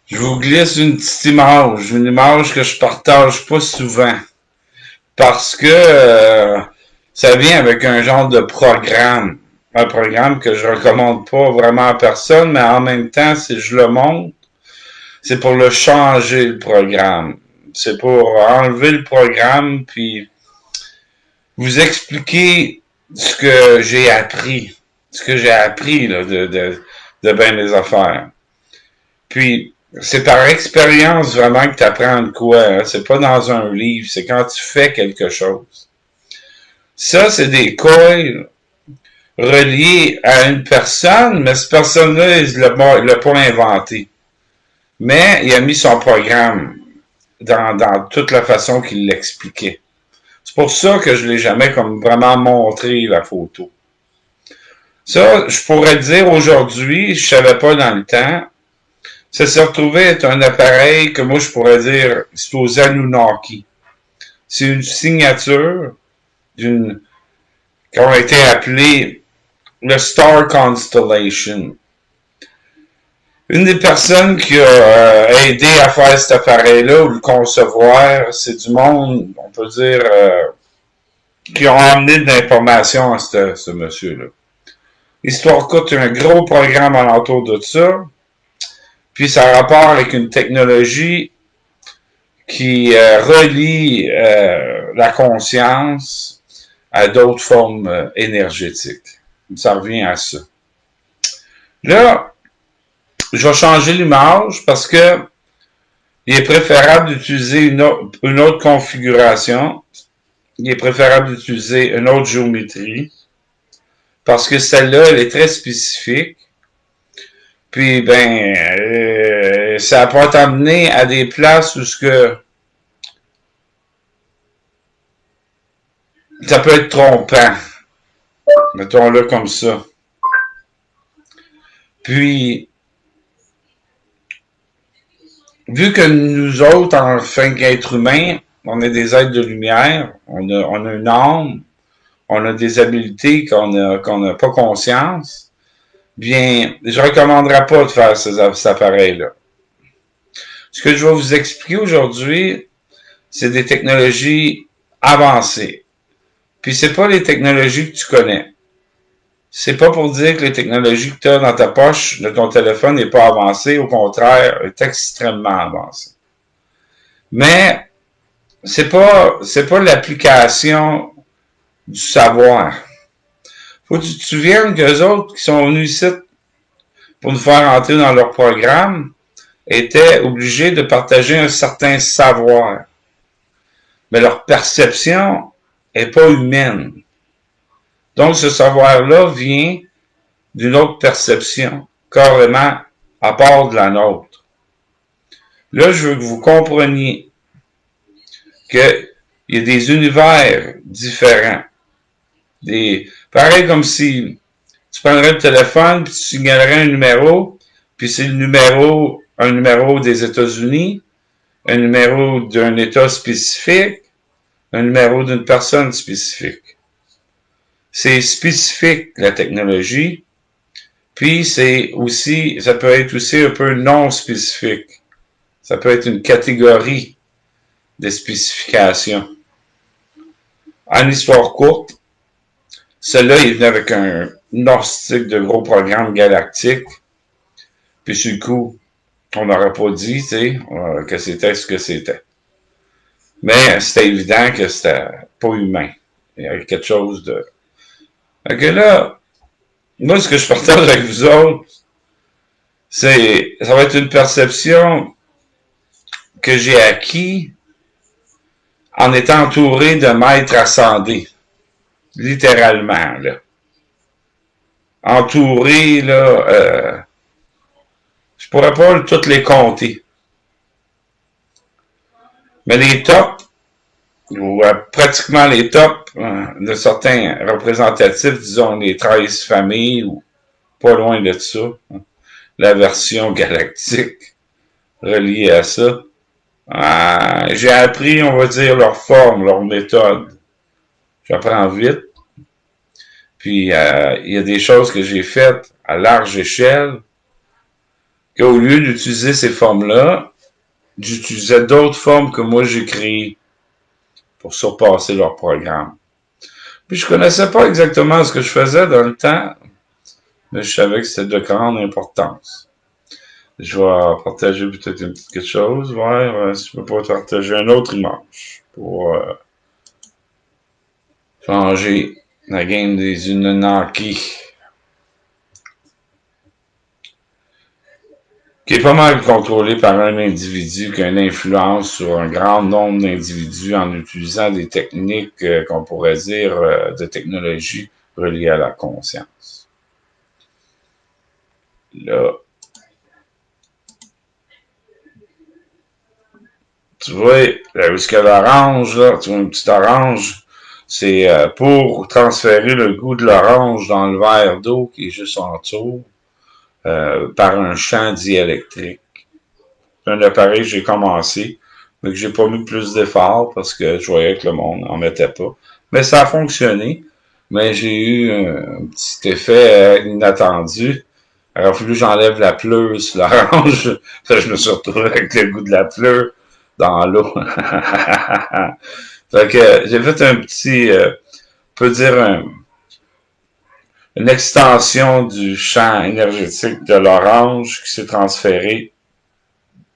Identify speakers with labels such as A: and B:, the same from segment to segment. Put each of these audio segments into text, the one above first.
A: Je vous glisse une image que je partage pas souvent, parce que ça vient avec un genre de programme. Un programme que je recommande pas vraiment à personne, mais en même temps, si je le montre, c'est pour le changer, le programme. C'est pour enlever le programme, puis vous expliquer ce que j'ai appris. Ce que j'ai appris là, de bien des affaires. Puis, c'est par expérience vraiment que tu apprends de quoi. Hein? C'est pas dans un livre, c'est quand tu fais quelque chose. Ça, c'est des coils reliés à une personne, mais cette personne-là, il l'a pas inventé. Mais il a mis son programme dans toute la façon qu'il l'expliquait. C'est pour ça que je l'ai jamais comme vraiment montré la photo. Ça, je pourrais dire aujourd'hui, je savais pas dans le temps, ça s'est retrouvé être un appareil que moi je pourrais dire, c'est aux Anunnaki. C'est une signature d'une, qui a été appelée le Star Constellation. Une des personnes qui a aidé à faire cet appareil-là ou le concevoir, c'est du monde, on peut dire, qui ont amené de l'information à ce monsieur-là. Histoire courte, un gros programme alentour de ça. Puis ça a rapport avec une technologie qui relie la conscience à d'autres formes énergétiques. Ça revient à ça. Là, je vais changer l'image parce que il est préférable d'utiliser une autre configuration. Il est préférable d'utiliser une autre géométrie parce que celle-là, elle est très spécifique. Puis, ça peut t'amener à des places où ce que ça peut être trompant. Mettons-le comme ça. Puis, vu que nous autres, en fin qu'être humains, on est des êtres de lumière, on a une âme, on a des habiletés qu'on n'a pas conscience, bien, je ne recommanderais pas de faire ces appareils-là. Ce que je vais vous expliquer aujourd'hui, c'est des technologies avancées. Puis c'est pas les technologies que tu connais. C'est pas pour dire que les technologies que tu as dans ta poche de ton téléphone n'est pas avancée, au contraire, est extrêmement avancée. Mais c'est pas l'application du savoir. Faut que tu te souviennes qu'eux autres qui sont venus ici pour nous faire entrer dans leur programme étaient obligés de partager un certain savoir. Mais leur perception est pas humaine. Donc, ce savoir-là vient d'une autre perception, carrément à part de la nôtre. Là, je veux que vous compreniez qu'il y a des univers différents. Pareil comme si tu prendrais le téléphone puis tu signalerais un numéro, puis c'est un numéro des États-Unis, un numéro d'un État spécifique, un numéro d'une personne spécifique. C'est spécifique, la technologie, puis ça peut être aussi un peu non spécifique. Ça peut être une catégorie de spécification. En histoire courte, celui-là, il venait avec un gnostique de gros programme galactique. Puis sur le coup, on n'aurait pas dit, tu sais, que c'était ce que c'était. Mais c'était évident que c'était pas humain. Il y avait quelque chose de... Fait que là, moi, ce que je partage avec vous autres, ça va être une perception que j'ai acquis en étant entouré de maîtres ascendés. Littéralement, là. Entouré, là, je pourrais pas toutes les compter. Mais les tops, ou pratiquement les tops de certains représentatifs, disons les 13 familles, ou pas loin de ça, la version galactique reliée à ça. J'ai appris, on va dire, leur forme, leur méthode. J'apprends vite. Puis, il y a des choses que j'ai faites à large échelle qu'au lieu d'utiliser ces formes-là, j'utilisais d'autres formes que moi j'ai créées pour surpasser leur programme. Puis je connaissais pas exactement ce que je faisais dans le temps, mais je savais que c'était de grande importance. Je vais partager peut-être une petite quelque chose, voir si je peux pas partager une autre image pour changer la game des Anunnaki, qui est pas mal contrôlé par un individu qui a une influence sur un grand nombre d'individus en utilisant des techniques qu'on pourrait dire de technologie reliées à la conscience. Là, tu vois, là où est-ce qu'il y a l'orange, là, tu vois une petite orange, c'est pour transférer le goût de l'orange dans le verre d'eau qui est juste en dessous par un champ diélectrique. C'est un appareil que j'ai commencé, mais que j'ai pas mis plus d'efforts parce que je voyais que le monde en mettait pas. Mais ça a fonctionné, mais j'ai eu un petit effet inattendu. Alors, il a fallu que j'enlève la pleure sur l'orange. Je me suis retrouvé avec le goût de la pleure dans l'eau. Fait que j'ai fait un petit, on peut dire une extension du champ énergétique de l'orange qui s'est transféré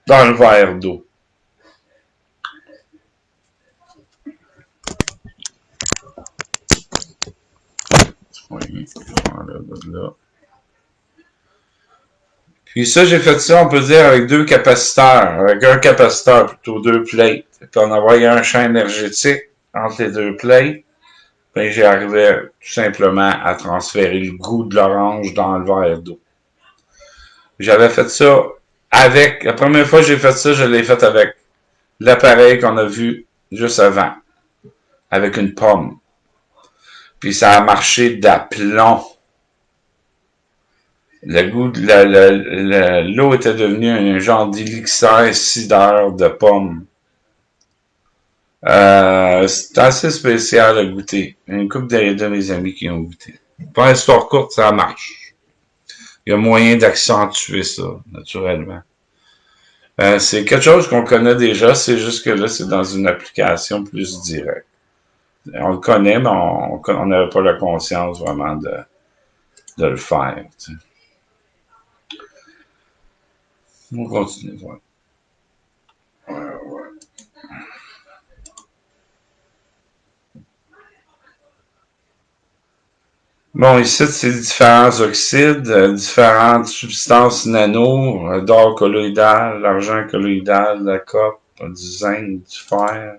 A: dans le verre d'eau. Oui, là. Puis ça, j'ai fait ça, on peut dire, avec deux capaciteurs, avec un capaciteur, plutôt deux plates. Puis on envoyait un champ énergétique entre les deux plates. Puis j'ai arrivé tout simplement à transférer le goût de l'orange dans le verre d'eau. J'avais fait ça avec, la première fois que j'ai fait ça, je l'ai fait avec l'appareil qu'on a vu juste avant, avec une pomme. Puis ça a marché d'aplomb. Le goût de l'eau était devenue un genre d'élixir cidre de pomme. C'est assez spécial à goûter. Une couple de mes amis qui ont goûté. Pour une histoire courte, ça marche. Il y a moyen d'accentuer ça, naturellement. C'est quelque chose qu'on connaît déjà, c'est juste que là, c'est dans une application plus directe. On le connaît, mais on n'avait pas la conscience vraiment de le faire. Tu sais. On continue, ouais. Bon, ici, c'est différents oxydes, différentes substances nano, d'or colloïdal, l'argent colloïdal, la copre, du zinc, du fer.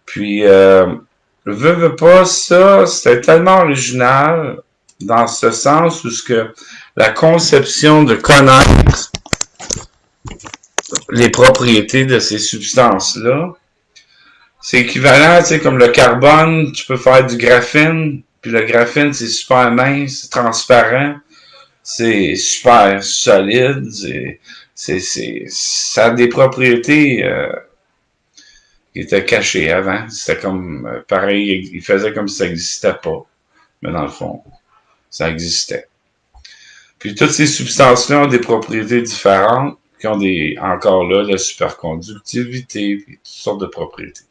A: Puis, veux pas ça, c'était tellement original dans ce sens où ce que la conception de connaître les propriétés de ces substances-là, c'est équivalent, tu sais, comme le carbone, tu peux faire du graphène, puis le graphène, c'est super mince, c'est transparent, c'est super solide, ça a des propriétés qui étaient cachées avant. C'était comme, pareil, il faisait comme si ça n'existait pas, mais dans le fond, ça existait. Puis toutes ces substances-là ont des propriétés différentes, qui ont encore là, la superconductivité, puis toutes sortes de propriétés.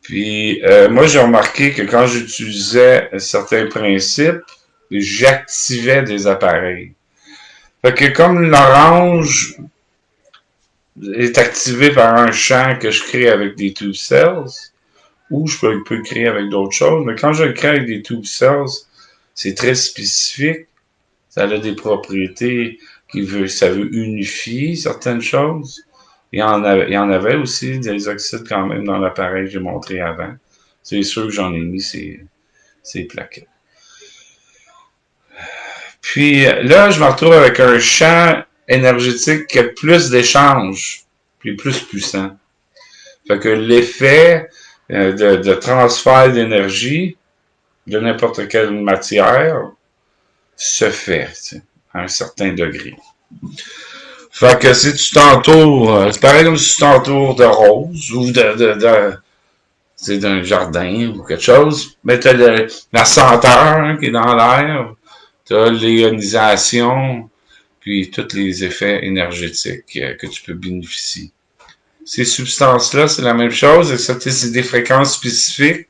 A: Puis, moi, j'ai remarqué que quand j'utilisais certains principes, j'activais des appareils. Fait que comme l'orange est activé par un champ que je crée avec des tube cells, ou je peux le créer avec d'autres choses, mais quand je le crée avec des tube cells, c'est très spécifique. Ça a des propriétés ça veut unifier certaines choses. Il y en avait aussi des oxydes quand même dans l'appareil que j'ai montré avant. C'est sûr que j'en ai mis ces plaquettes. Puis là, je me retrouve avec un champ énergétique qui a plus d'échanges, puis plus puissant. Fait que l'effet de transfert d'énergie de n'importe quelle matière se fait, tu sais, à un certain degré. Fait que si tu t'entoures, c'est pareil comme si tu t'entoures de roses ou c'est d'un jardin ou quelque chose, mais t'as la senteur qui est dans l'air, tu as l'ionisation, puis tous les effets énergétiques que tu peux bénéficier. Ces substances-là, c'est la même chose, excepté c'est des fréquences spécifiques.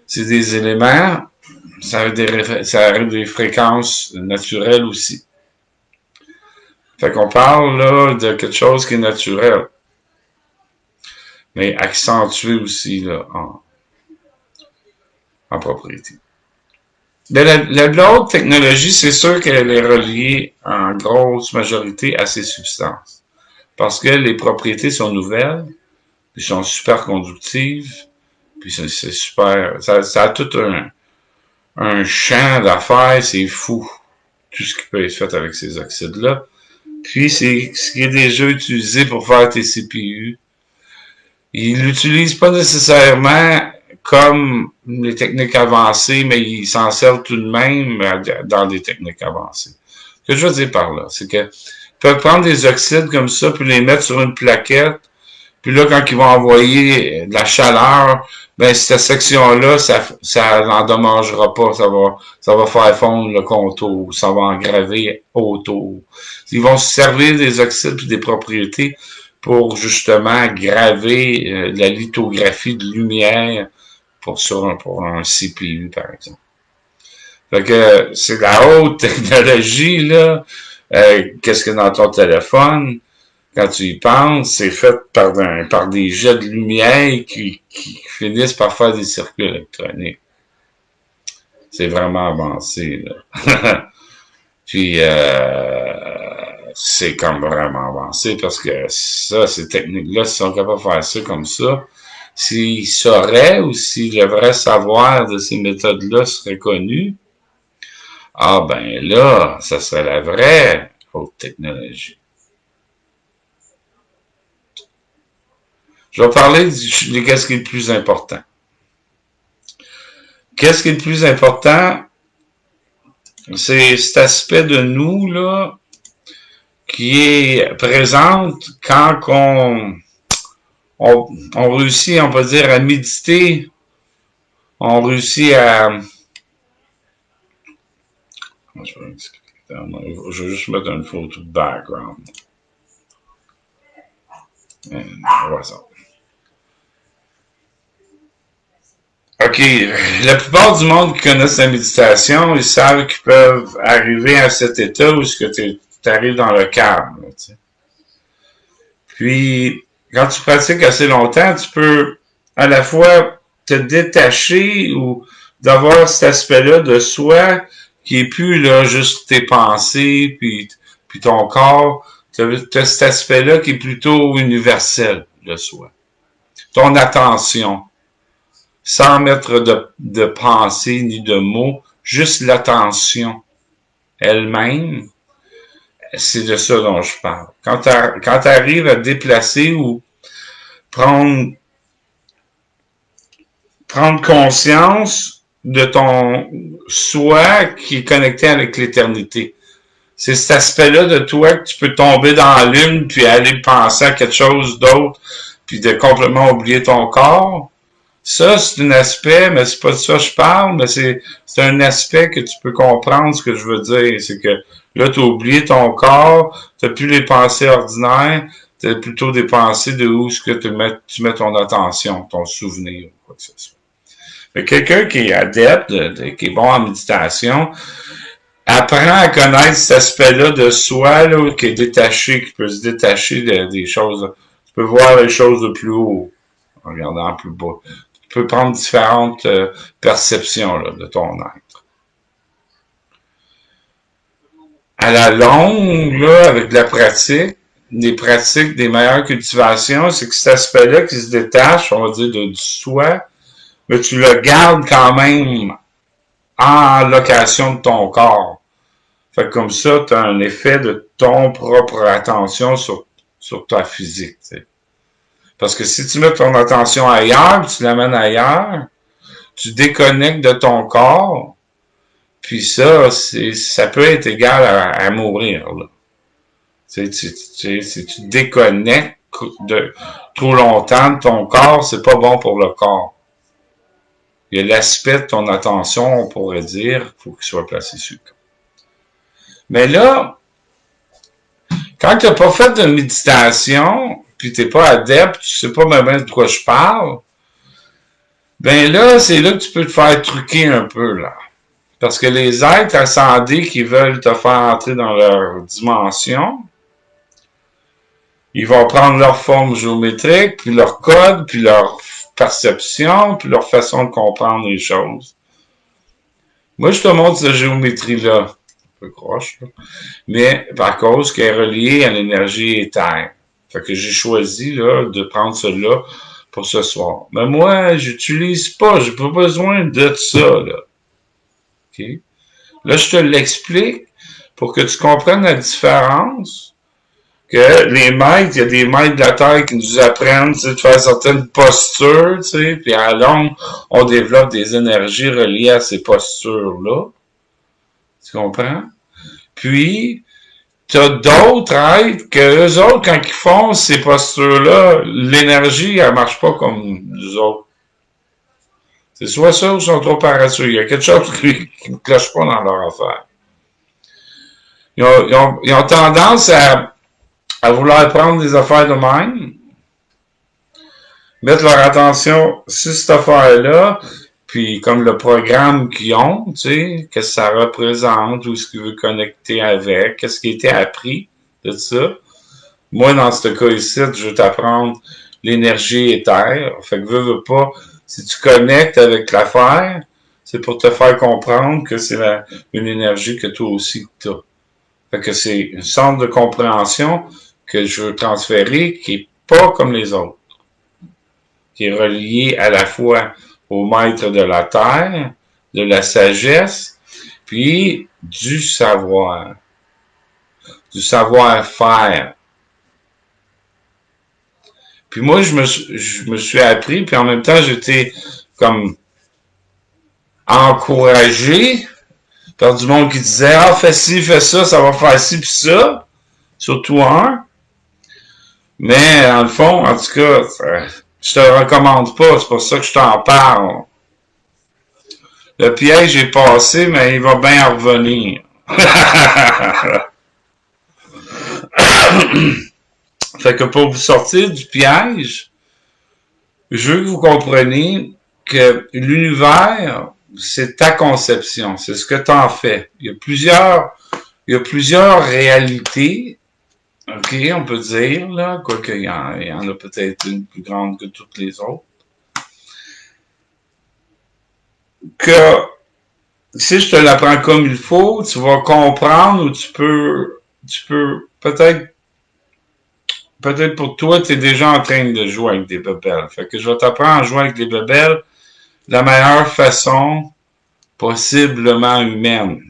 A: C'est des éléments, ça arrive des fréquences naturelles aussi. Fait qu'on parle là de quelque chose qui est naturel, mais accentué aussi là, en propriété. Mais l'autre technologie, c'est sûr qu'elle est reliée en grosse majorité à ces substances. Parce que les propriétés sont nouvelles, puis sont super conductives, puis c'est super. Ça a tout un champ d'affaires, c'est fou. Tout ce qui peut être fait avec ces oxydes-là. Puis c'est ce qui est déjà utilisé pour faire tes CPU. Ils l'utilisent pas nécessairement comme les techniques avancées, mais ils s'en servent tout de même dans des techniques avancées. Ce que je veux dire par là, c'est que ils peuvent prendre des oxydes comme ça, puis les mettre sur une plaquette, puis là, quand ils vont envoyer de la chaleur, ben cette section-là, ça n'endommagera pas, ça va faire fondre le contour, ça va engraver autour. Ils vont se servir des oxydes et des propriétés pour justement graver la lithographie de lumière pour un CPU, par exemple. Fait que c'est de la haute technologie, là. Qu'est-ce que dans ton téléphone, quand tu y penses, c'est fait par des jets de lumière qui finissent par faire des circuits électroniques. C'est vraiment avancé, là. Puis, c'est comme vraiment avancé parce que ça, ces techniques-là, s'ils sont capables de faire ça comme ça, s'ils sauraient ou si le vrai savoir de ces méthodes-là serait connu, ah ben là, ça serait la vraie haute technologie. Je vais parler de qu'est-ce qui est le plus important. Qu'est-ce qui est le plus important? C'est cet aspect de nous, là, qui est présente quand on réussit, on peut dire, à méditer, on réussit à... Je vais juste mettre une photo de background. On voit ça. OK. La plupart du monde qui connaissent la méditation, ils savent qu'ils peuvent arriver à cet état où tu arrives dans le calme. Là, puis, quand tu pratiques assez longtemps, tu peux à la fois te détacher ou d'avoir cet aspect-là de soi qui est plus là juste tes pensées puis ton corps. Tu as cet aspect-là qui est plutôt universel de soi. Ton attention. Sans mettre de pensée ni de mots, juste l'attention elle-même, c'est de ça dont je parle. Quand tu arrives à déplacer ou prendre conscience de ton soi qui est connecté avec l'éternité. C'est cet aspect-là de toi que tu peux tomber dans la lune puis aller penser à quelque chose d'autre puis de complètement oublier ton corps. Ça, c'est un aspect, mais c'est pas de ça que je parle, mais c'est un aspect que tu peux comprendre ce que je veux dire. C'est que là, tu as oublié ton corps, tu n'as plus les pensées ordinaires, tu as plutôt des pensées de où est-ce que tu mets ton attention, ton souvenir, quoi que ce soit. Mais quelqu'un qui est adepte, qui est bon en méditation, apprend à connaître cet aspect-là de soi, là, qui est détaché, qui peut se détacher des choses. Tu peux voir les choses de plus haut, en regardant plus bas. Tu peux prendre différentes perceptions là, de ton être. À la longue, là, avec la pratique, des pratiques, des meilleures cultivations, c'est que cet aspect-là qui se détache, on va dire, du soi, mais tu le gardes quand même en location de ton corps. Fait que comme ça, tu as un effet de ton propre attention sur ta physique. T'sais. Parce que si tu mets ton attention ailleurs, puis tu l'amènes ailleurs, tu déconnectes de ton corps, puis ça peut être égal à mourir. Là. Si tu déconnectes trop longtemps de ton corps, c'est pas bon pour le corps. Il y a l'aspect de ton attention, on pourrait dire, il faut qu'il soit placé sur le corps. Mais là, quand tu n'as pas fait de méditation, puis tu n'es pas adepte, tu sais pas même de quoi je parle, ben là, c'est là que tu peux te faire truquer un peu, là. Parce que les êtres ascendés qui veulent te faire entrer dans leur dimension, ils vont prendre leur forme géométrique, puis leur code, puis leur perception, puis leur façon de comprendre les choses. Moi, je te montre cette géométrie-là. Un peu croche, là. Mais par cause qu'elle est reliée à l'énergie éthère. Fait que j'ai choisi là, de prendre cela pour ce soir. Mais moi, j'utilise pas, j'ai pas besoin de ça, là. OK? Là, je te l'explique pour que tu comprennes la différence. Que les maîtres, il y a des maîtres de la Terre qui nous apprennent, tu sais, de faire certaines postures, tu sais, puis à longue, on développe des énergies reliées à ces postures-là. Tu comprends? Puis, tu as d'autres êtres que eux autres, quand ils font ces postures-là, l'énergie, elle marche pas comme nous autres. C'est soit ça ou ils sont trop paresseux. Il y a quelque chose qui ne cloche pas dans leur affaire. Ils ont tendance à vouloir prendre des affaires de même, mettre leur attention sur cette affaire-là, puis comme le programme qu'ils ont, tu sais, qu'est-ce que ça représente, où est-ce qu'ils veulent connecter avec, qu'est-ce qui a été appris de ça. Moi, dans ce cas ici, je veux t'apprendre l'énergie éthère. Fait que veux pas, si tu connectes avec l'affaire, c'est pour te faire comprendre que c'est une énergie que toi aussi tu as. Fait que c'est une sorte de compréhension que je veux transférer qui est pas comme les autres. Qui est relié à la fois au maître de la terre, de la sagesse, puis du savoir. Du savoir-faire. Puis moi, je me suis appris, puis en même temps, j'étais comme encouragé par du monde qui disait « Ah, fais ci, fais ça, ça va faire ci, puis ça. » Surtout un. Mais, dans le fond, en tout cas, je te le recommande pas, c'est pour ça que je t'en parle. Le piège est passé, mais il va bien revenir. Fait que pour vous sortir du piège, je veux que vous compreniez que l'univers, c'est ta conception, c'est ce que tu en fais. Il y a plusieurs réalités, ok, on peut dire, là, quoique il y en a peut-être une plus grande que toutes les autres, que si je te l'apprends comme il faut, tu vas comprendre ou tu peux peut-être pour toi, tu es déjà en train de jouer avec des bebelles. Fait que je vais t'apprendre à jouer avec des bebelles de la meilleure façon possiblement humaine.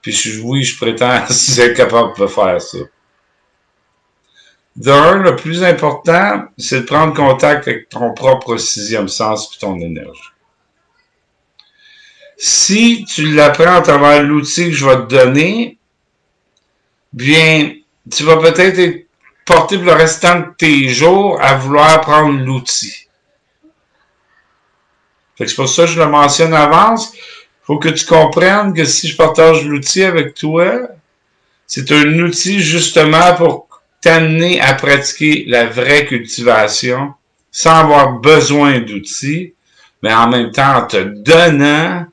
A: Puis oui, je prétends être capable de faire ça. D'un, le plus important, c'est de prendre contact avec ton propre sixième sens et ton énergie. Si tu l'apprends à travers l'outil que je vais te donner, bien, tu vas peut-être être porté pour le restant de tes jours à vouloir prendre l'outil. C'est pour ça que je le mentionne à l'avance. Il faut que tu comprennes que si je partage l'outil avec toi, c'est un outil justement pour t'amener à pratiquer la vraie cultivation sans avoir besoin d'outils, mais en même temps en te donnant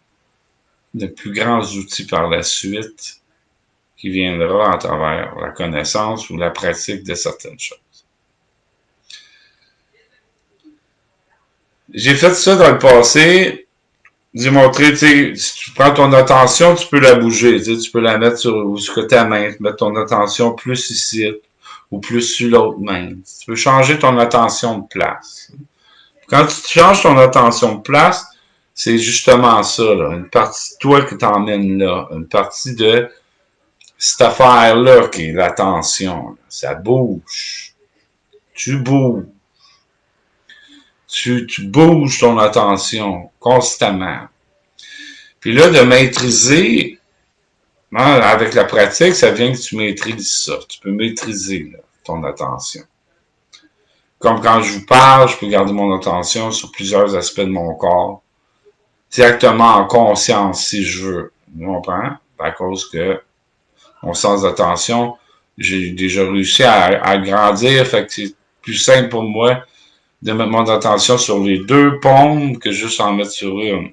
A: de plus grands outils par la suite qui viendra à travers la connaissance ou la pratique de certaines choses. J'ai fait ça dans le passé, j'ai montré, tu sais, si tu prends ton attention, tu peux la bouger, tu sais, tu peux la mettre sur ta main, mettre ton attention plus ici ou plus sur l'autre main. Tu peux changer ton attention de place. Quand tu changes ton attention de place, c'est justement ça, là, une partie de toi qui t'emmène là, une partie de cette affaire-là qui est l'attention. Ça bouge. Tu bouges. Tu bouges ton attention constamment. Puis là, de maîtriser, hein, avec la pratique, ça vient que tu maîtrises ça. Tu peux maîtriser là, ton attention. Comme quand je vous parle, je peux garder mon attention sur plusieurs aspects de mon corps. directement en conscience, si je veux. Tu comprends? À cause que mon sens d'attention, j'ai déjà réussi à grandir, fait que c'est plus simple pour moi de mettre mon attention sur les deux paumes que juste en mettre sur une.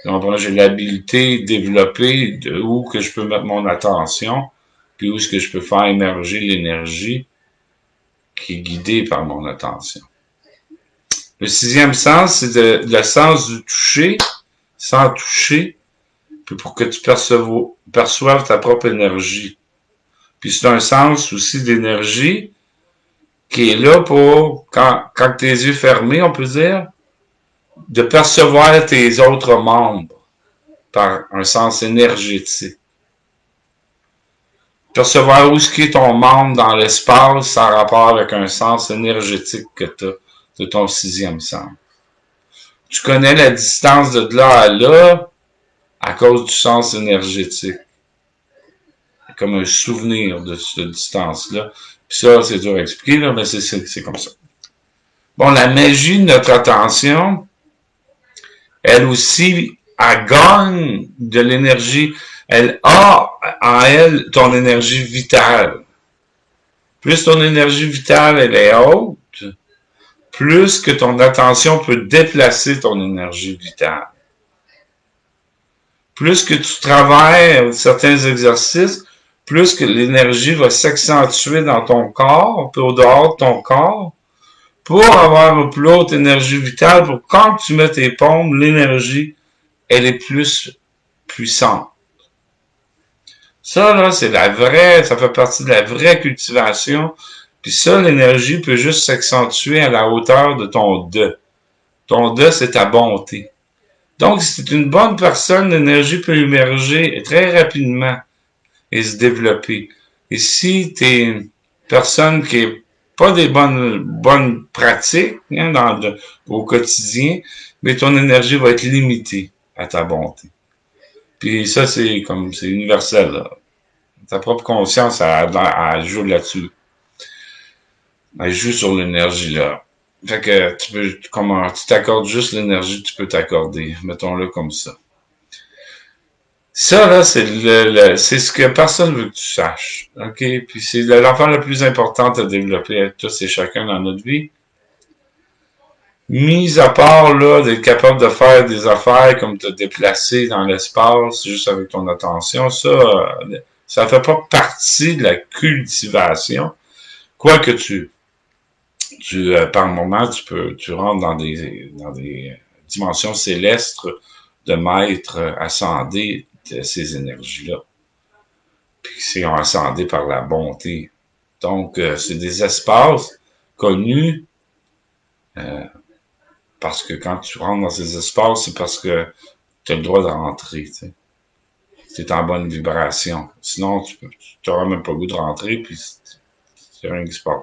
A: Donc, j'ai l'habilité développée de où que je peux mettre mon attention, puis où est-ce que je peux faire émerger l'énergie qui est guidée par mon attention. Le sixième sens, c'est le sens du toucher, sans toucher, puis pour que tu perçoives ta propre énergie. Puis c'est un sens aussi d'énergie qui est là pour, quand tes yeux fermés, on peut dire, de percevoir tes autres membres par un sens énergétique. Percevoir où est ton membre dans l'espace en rapport avec un sens énergétique que tu as de ton sixième sens. Tu connais la distance de là à là à cause du sens énergétique. C'est comme un souvenir de cette distance-là. Puis ça, c'est dur à expliquer, là, mais c'est comme ça. Bon, la magie de notre attention, elle aussi, elle gagne de l'énergie. Elle a en elle ton énergie vitale. Plus ton énergie vitale, elle est haute, plus que ton attention peut déplacer ton énergie vitale. Plus que tu travailles certains exercices, plus que l'énergie va s'accentuer dans ton corps, puis au dehors de ton corps, pour avoir une plus haute énergie vitale, pour quand tu mets tes paumes, l'énergie, elle est plus puissante. Ça, là, c'est la vraie, ça fait partie de la vraie cultivation. Puis ça, l'énergie peut juste s'accentuer à la hauteur de ton de. Ton de, c'est ta bonté. Donc, si tu es une bonne personne, l'énergie peut émerger très rapidement et se développer. Et si tu es une personne qui est pas des bonnes pratiques hein, au quotidien, mais ton énergie va être limitée à ta bonté. Puis ça, c'est universel. Là. Ta propre conscience, elle joue là-dessus. Elle joue sur l'énergie là. Fait que tu t'accordes juste l'énergie que tu peux t'accorder. Mettons-le comme ça. Ça, là, c'est ce que personne veut que tu saches. OK? Puis c'est l'affaire la plus importante à développer à tous et chacun dans notre vie. Mis à part, là, d'être capable de faire des affaires comme te déplacer dans l'espace juste avec ton attention, ça fait pas partie de la cultivation. Quoique par moment, tu rentres dans des dimensions célestes de maîtres ascendés de ces énergies-là. Puis c'est ascendé par la bonté. Donc, c'est des espaces connus parce que quand tu rentres dans ces espaces, c'est parce que tu as le droit de rentrer. Tu es en bonne vibration. Sinon, tu n'auras même pas le goût de rentrer, puis c'est rien qui se passe.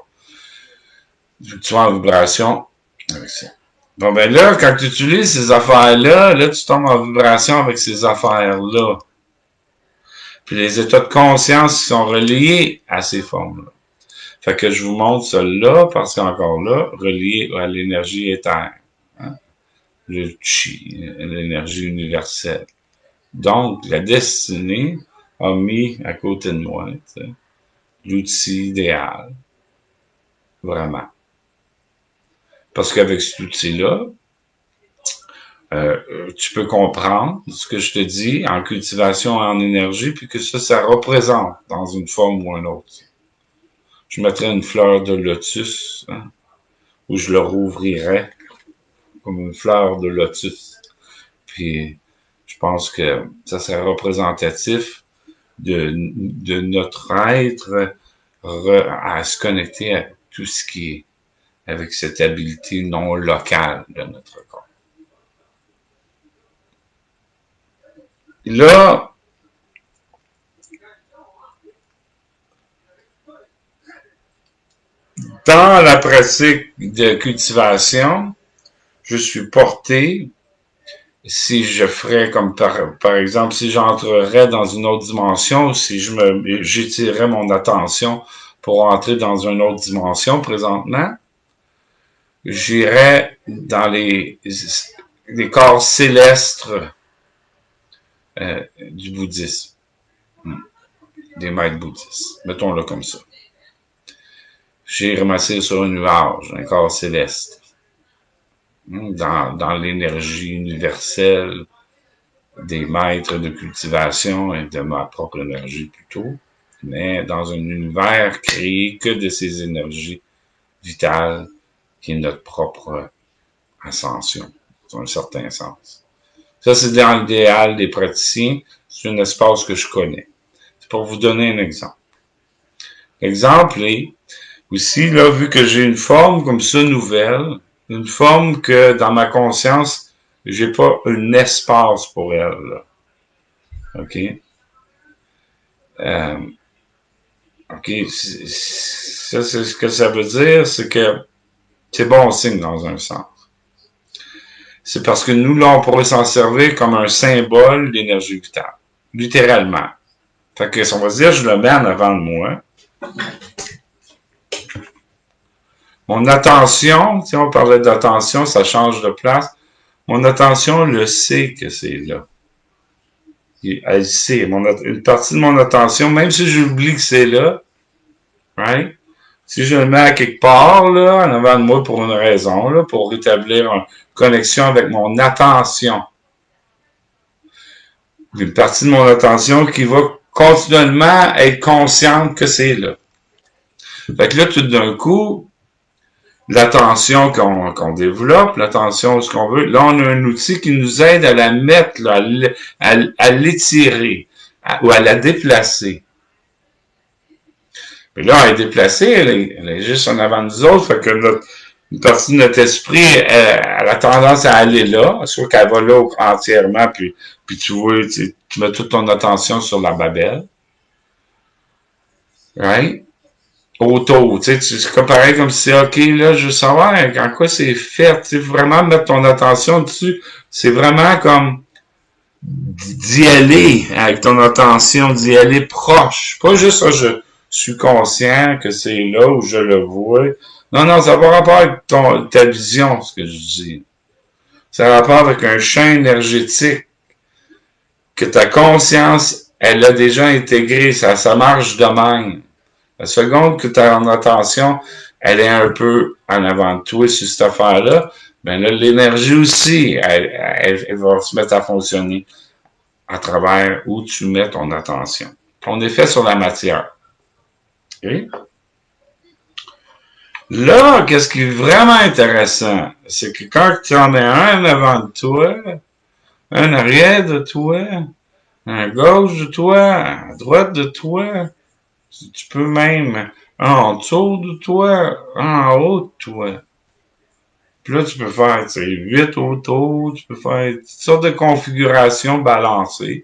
A: Tu vas en vibration avec ça. Bon, ben là, quand tu utilises ces affaires-là, là, tu tombes en vibration avec ces affaires-là. Puis les états de conscience qui sont reliés à ces formes-là. Fait que je vous montre celle-là, parce qu'encore là, relié à l'énergie éthère. Hein? Le chi, l'énergie universelle. Donc, la destinée a mis à côté de moi l'outil idéal. Vraiment. Parce qu'avec cet outil-là, tu peux comprendre ce que je te dis en cultivation et en énergie, puis que ça représente dans une forme ou une autre. Je mettrais une fleur de lotus, hein, ou je le rouvrirais comme une fleur de lotus. Puis, je pense que ça serait représentatif de notre être à se connecter à tout ce qui est avec cette habileté non locale de notre corps. Là, dans la pratique de cultivation, je suis porté, si je ferais comme par exemple, si j'entrerais dans une autre dimension, si j'étirerais mon attention pour entrer dans une autre dimension présentement, j'irais dans des corps célestes du bouddhisme. Des maîtres bouddhistes. Mettons-le comme ça. J'ai ramassé sur un nuage, un corps céleste. Dans l'énergie universelle des maîtres de cultivation et de ma propre énergie plutôt, mais dans un univers créé que de ces énergies vitales qui est notre propre ascension, dans un certain sens. Ça, c'est dans l'idéal des praticiens, c'est un espace que je connais. C'est pour vous donner un exemple. L'exemple est, aussi, là, vu que j'ai une forme comme ça nouvelle, une forme que dans ma conscience, j'ai pas un espace pour elle, là. OK? OK, ça, c'est ce que ça veut dire, c'est que c'est bon signe dans un sens. C'est parce que nous, là, on pourrait s'en servir comme un symbole d'énergie vitale. Littéralement. Fait que, si on va se dire, je le mets en avant de moi. Mon attention, si on parlait d'attention, ça change de place. Mon attention le sait que c'est là. Elle sait. Une partie de mon attention, même si j'oublie que c'est là, right? Si je le mets à quelque part, là, en avant de moi pour une raison, là, pour rétablir une connexion avec mon attention. Une partie de mon attention qui va continuellement être consciente que c'est là. Fait que là, tout d'un coup, l'attention qu'on développe, l'attention, ce qu'on veut, là, on a un outil qui nous aide à la mettre, là, à l'étirer, ou à la déplacer. Mais là, elle est déplacée, elle est juste en avant de nous autres, fait que une partie de notre esprit, elle a tendance à aller là, soit qu'elle va là entièrement, puis tu vois, tu mets toute ton attention sur la babelle. Right? Autour, tu sais, c'est comme pareil comme si, ok, là, je veux savoir en quoi c'est fait, tu sais, vraiment mettre ton attention dessus, c'est vraiment comme d'y aller avec ton attention, d'y aller proche, pas juste ça, je suis conscient que c'est là où je le vois, non, ça n'a pas rapport avec ta vision, ce que je dis, ça a rapport avec un champ énergétique que ta conscience, elle a déjà intégré, ça marche de même. La seconde que ton attention, elle est un peu en avant de toi sur cette affaire-là, ben là, l'énergie aussi, elle va se mettre à fonctionner à travers où tu mets ton attention. Ton effet sur la matière. Okay? Là, qu'est-ce qui est vraiment intéressant, c'est que quand tu en as un avant de toi, un arrière de toi, un à gauche de toi, à droite de toi, tu peux même en dessous de toi, en haut de toi. Puis là, tu peux faire 8 autour, tu peux faire toutes sortes de configurations balancées.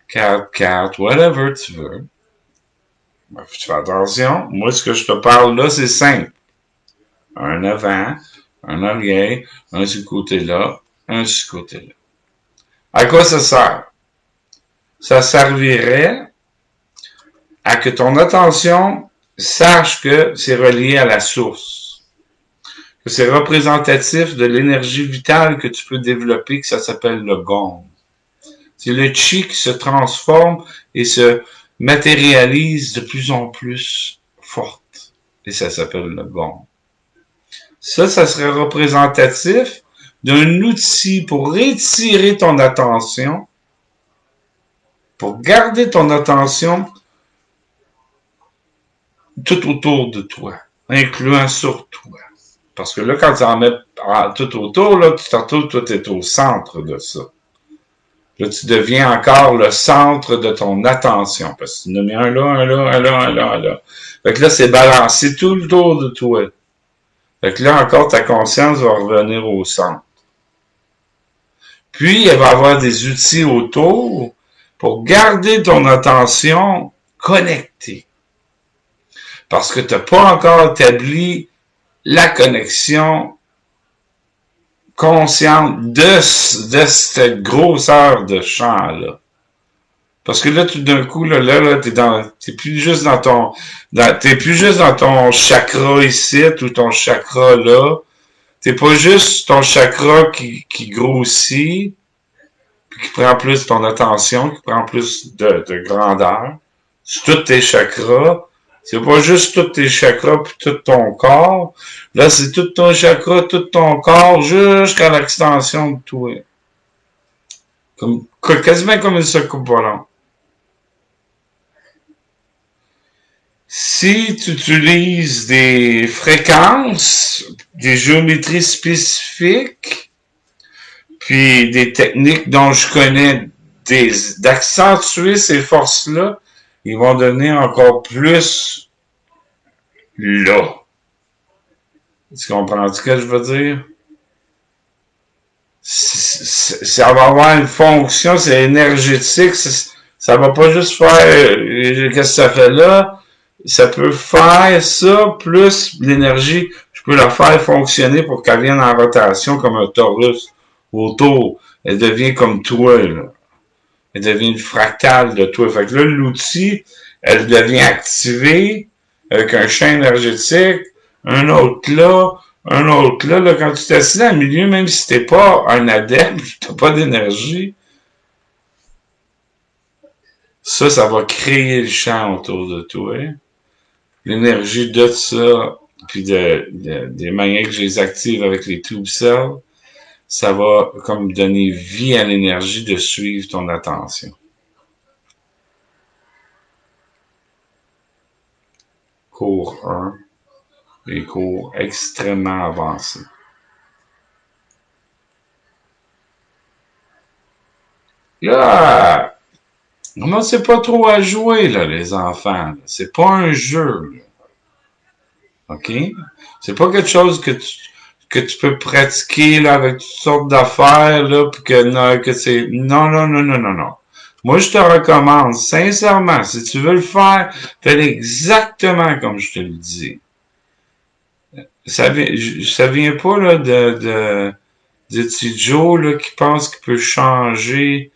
A: 4, whatever tu veux. Ben, tu fais attention. Moi, ce que je te parle là, c'est simple. Un avant, un arrière, un sur le côté-là, un sur le côté-là. À quoi ça sert? Ça servirait à que ton attention sache que c'est relié à la source, que c'est représentatif de l'énergie vitale que tu peux développer, que ça s'appelle le gong. C'est le chi qui se transforme et se matérialise de plus en plus forte, et ça s'appelle le gong. Ça serait représentatif d'un outil pour étirer ton attention, pour garder ton attention tout autour de toi, incluant sur toi. Parce que là, quand tu en mets tout autour, là, tu te retrouves, toi, tu es au centre de ça. Là, tu deviens encore le centre de ton attention. Parce que tu en as mis un là, un là, un là, un là, un là. Fait que là, c'est balancé tout autour de toi. Fait que là, encore, ta conscience va revenir au centre. Puis, elle va avoir des outils autour pour garder ton attention connectée. Parce que tu n'as pas encore établi la connexion consciente de cette grosseur de champ-là. Parce que là, tout d'un coup, là, t'es plus juste t'es plus juste dans ton chakra ici, ou ton chakra là. t'es pas juste ton chakra qui grossit, puis qui prend plus de ton attention, qui prend plus de grandeur. C'est tous tes chakras. C'est pas juste tous tes chakras puis tout ton corps. Là, c'est tout ton chakra, tout ton corps, jusqu'à l'extension de toi. Quasiment comme une soucoupe volante. Si tu utilises des fréquences, des géométries spécifiques, puis des techniques dont je connais d'accentuer ces forces-là, ils vont devenir encore plus là. Tu comprends ce que je veux dire? Ça va avoir une fonction, c'est énergétique, ça va pas juste faire qu'est-ce que ça fait là, ça peut faire ça, plus l'énergie, je peux la faire fonctionner pour qu'elle vienne en rotation comme un torus autour. Elle devient comme toi, là. Elle devient une fractale de toi. Fait que là, l'outil, elle devient activée avec un champ énergétique, un autre là, quand tu t'assieds dans le milieu, même si t'es pas un adepte, t'as pas d'énergie, ça va créer le champ autour de toi. L'énergie de ça, puis des manières que je les active avec les tube cells, ça va comme donner vie à l'énergie de suivre ton attention. Cours 1, les cours extrêmement avancés. Là, on sait pas trop à jouer, là, les enfants. C'est pas un jeu, là. OK? C'est pas quelque chose que tu peux pratiquer, là, avec toutes sortes d'affaires, là, puis que c'est... Non, non, non, non, non, non. Moi, je te recommande, sincèrement, si tu veux le faire, fais-le exactement comme je te le dis. Ça vient pas, là, de petit Joe, là, qui pense qu'il peut changer,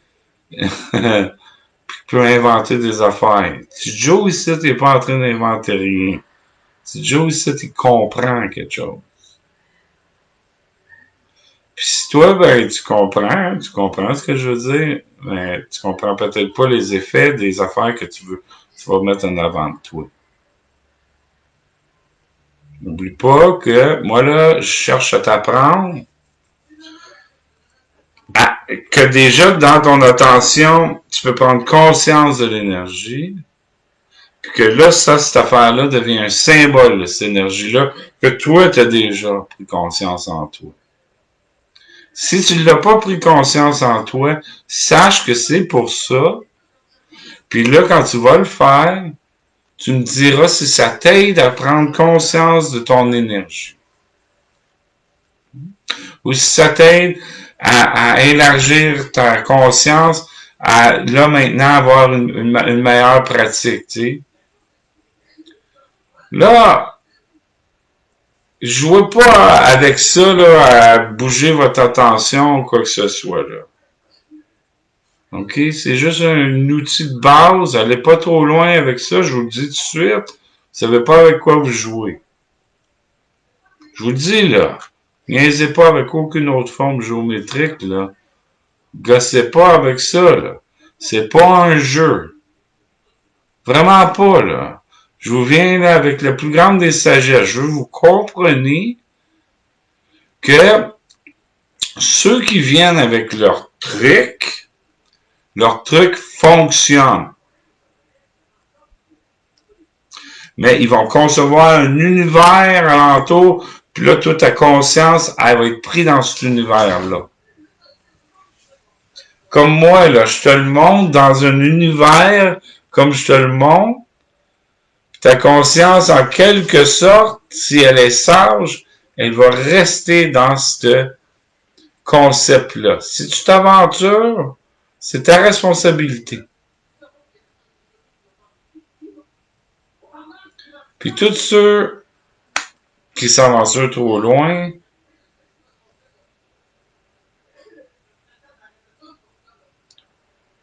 A: puis qu'il peut inventer des affaires. Petit Joe, ici, t'es pas en train d'inventer rien. Petit Joe, ici, il comprend quelque chose. Puis si toi, ben, tu comprends ce que je veux dire, mais tu comprends peut-être pas les effets des affaires que tu vas mettre en avant de toi. N'oublie pas que, moi, là, je cherche à t'apprendre que déjà, dans ton attention, tu peux prendre conscience de l'énergie, puis que là, cette affaire-là devient un symbole de cette énergie-là, que toi, tu as déjà pris conscience en toi. Si tu ne l'as pas pris conscience en toi, sache que c'est pour ça. Puis là, quand tu vas le faire, tu me diras si ça t'aide à prendre conscience de ton énergie. Ou si ça t'aide à élargir ta conscience, à là maintenant avoir une meilleure pratique, tu sais. Là, jouez pas avec ça, là, à bouger votre attention ou quoi que ce soit, là. OK? C'est juste un outil de base. Allez pas trop loin avec ça, je vous le dis tout de suite. Vous savez pas avec quoi vous jouez. Je vous le dis, là. Niaisez pas avec aucune autre forme géométrique, là. Gossez pas avec ça, là. C'est pas un jeu. Vraiment pas, là. Je vous viens là avec la plus grande des sagesses. Je veux que vous compreniez que ceux qui viennent avec leur truc fonctionne. Mais ils vont concevoir un univers alentour, puis là, toute ta conscience, elle va être prise dans cet univers-là. Comme moi, là, je te le montre dans un univers, comme je te le montre, ta conscience, en quelque sorte, si elle est sage, elle va rester dans ce concept-là. Si tu t'aventures, c'est ta responsabilité. Puis tous ceux qui s'aventurent trop loin,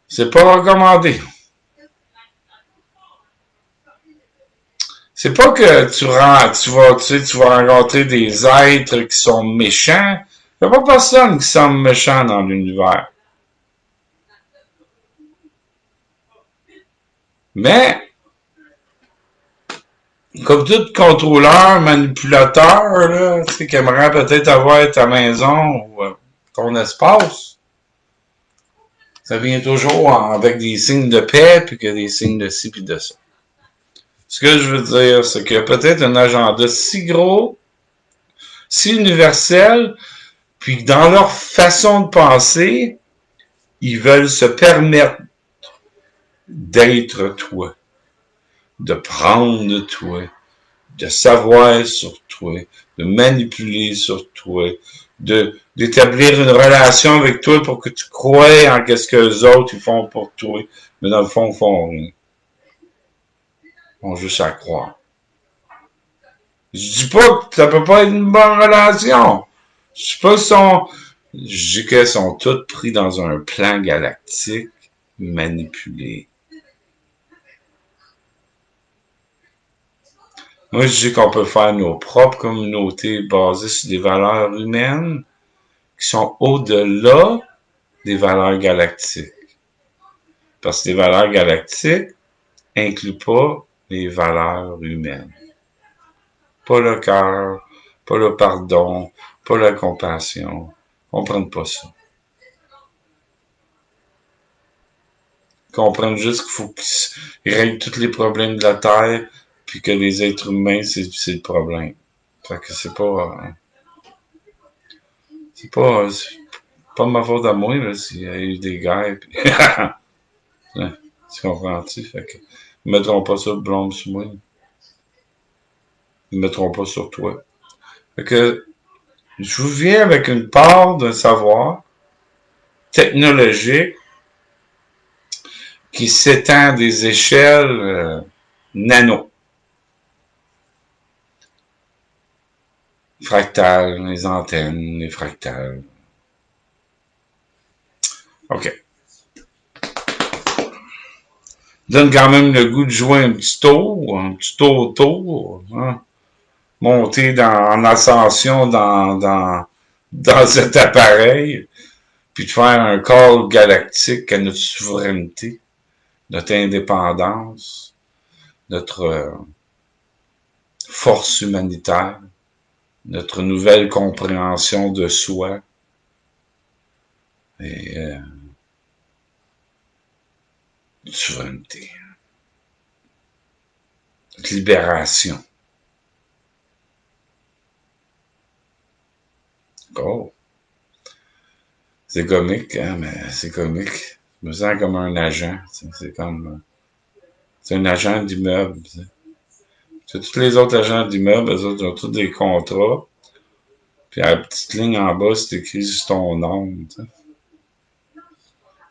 A: c'est pas recommandé. C'est pas que tu vas rencontrer des êtres qui sont méchants. Il n'y a pas personne qui semble méchant dans l'univers. Mais, comme tout contrôleur, manipulateur, là, tu sais, qui aimerait peut-être avoir ta maison ou ton espace, ça vient toujours avec des signes de paix, puis que des signes de ci, puis de ça. Ce que je veux dire, c'est qu'il y a peut-être un agenda si gros, si universel, puis que dans leur façon de penser, ils veulent se permettre d'être toi, de prendre de toi, de savoir sur toi, de manipuler sur toi, d'établir une relation avec toi pour que tu croies en qu'est-ce que les autres ils font pour toi, mais dans le fond, ils font rien. Ils font juste à croire. Je dis pas que ça peut pas être une bonne relation. Je dis pas qu'ils sont... Je dis qu'elles sont toutes pris dans un plan galactique manipulé. Moi, je dis qu'on peut faire nos propres communautés basées sur des valeurs humaines qui sont au-delà des valeurs galactiques. Parce que les valeurs galactiques incluent pas les valeurs humaines. Pas le cœur, pas le pardon, pas la compassion. Ils comprennent pas ça. Ils comprennent juste qu'il faut qu'ils règlent tous les problèmes de la Terre, puis que les êtres humains, c'est le problème. Fait que c'est pas... c'est pas ma faute à moi, là, s'il y a eu des guerres, pis... tu comprends-tu? Fait que, ils mettront pas ça de blâme sur moi. Ils mettront pas sur toi. Fait que, je vous viens avec une part d'un savoir technologique qui s'étend des échelles nano. Fractales, les antennes, les fractales. OK. Donne quand même le goût de jouer un petit tour autour, hein? Monter en ascension dans cet appareil, puis de faire un call galactique à notre souveraineté, notre indépendance, notre force humanitaire, notre nouvelle compréhension de soi, et notre souveraineté, notre libération. Oh! C'est comique, hein, mais c'est comique. Je me sens comme un agent. C'est comme... C'est un agent d'immeuble. C'est tous les autres agents d'immeuble, eux autres ont tous des contrats. Puis à la petite ligne en bas, c'est écrit sur ton nom. T'sais.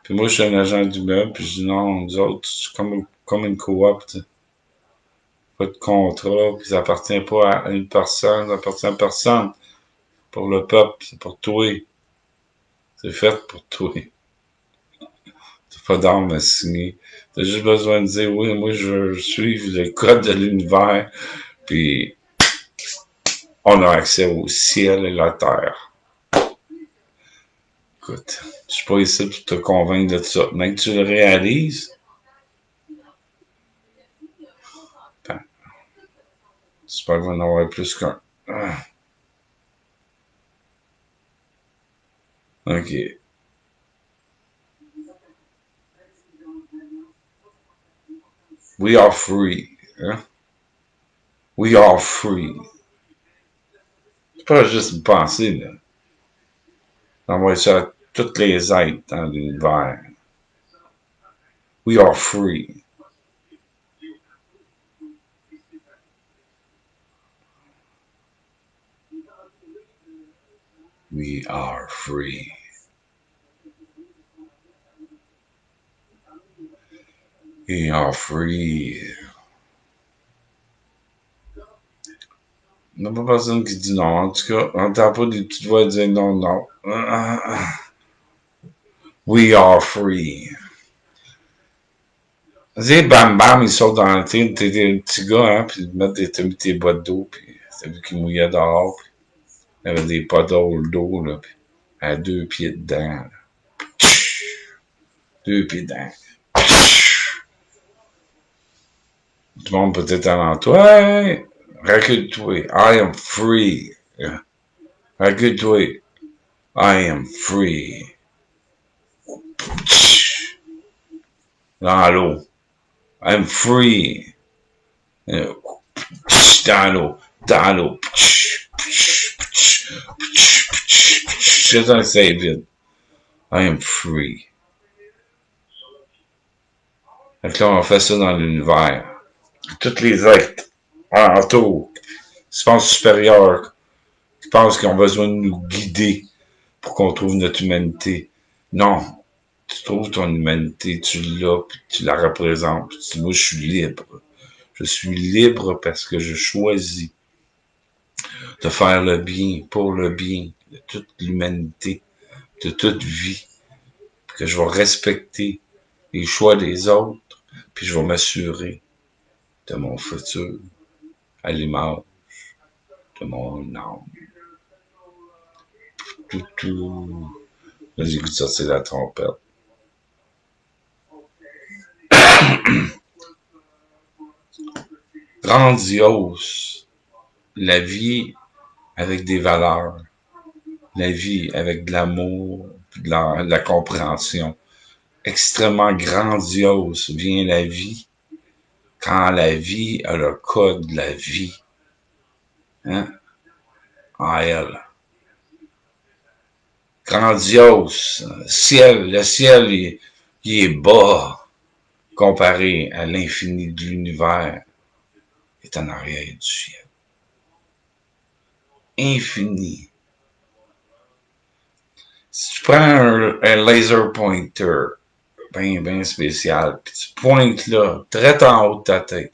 A: Puis moi, je suis un agent d'immeuble, puis je dis non, nous autres, c'est comme une coop. T'sais. Pas de contrat, puis ça appartient pas à une personne, ça appartient à personne. Pour le peuple, c'est pour toi. C'est fait pour toi. T'as pas d'arme à signer. T'as juste besoin de dire, oui, moi, je veux suivre le code de l'univers, puis on a accès au ciel et la terre. Écoute, je suis pas ici pour te convaincre de ça. Mais que tu le réalises, ben, j'espère qu'il va en avoir plus qu'un. Ah. OK. We are free. Hein? We are free. C'est pas juste une pensée, là. J'envoie ça à toutes les êtres dans l'univers. We are free. We are free. We are free. Il n'y a pas personne qui dit non. En tout cas, on n'entend pas des petites voix dire non, non. We are free. Vas-y, bam bam, ils sortent dans le t'es un petit gars, hein, puis ils mettent t'as mis tes bottes d'eau, puis t'as vu qu'ils mouillaient dehors, puis il y avait des potholes d'eau, là, puis à 2 pieds dedans, là. 2 pieds dedans. Tout le monde peut être alentour. Hey, recule-toi. I am free. Recule-toi. I am free. Dans l'eau. I'm free. Dans l'eau. Dans l'eau. C'est un save vide. I am free. Fait que là, on fait ça dans l'univers. Tous les êtres alentours, qui pensent supérieurs, qui pensent qu'ils ont besoin de nous guider pour qu'on trouve notre humanité. Non. Tu trouves ton humanité, tu l'as, puis tu la représentes. Puis tu dis, moi, je suis libre. Je suis libre parce que je choisis de faire le bien, pour le bien de toute l'humanité, de toute vie. Puis que je vais respecter les choix des autres, puis je vais m'assurer de mon futur à l'image de mon âme. Tout. Vas-y, écoute ça, c'est la trompette. Grandiose. La vie avec des valeurs. La vie avec de l'amour, de la compréhension. Extrêmement grandiose vient la vie quand la vie a le code de la vie. Hein? En elle. Grandiose. Le ciel, il est bas comparé à l'infini de l'univers qui est en arrière du ciel. Infini. Si tu prends un laser pointer, bien spécial, puis tu pointes là, très en haut de ta tête,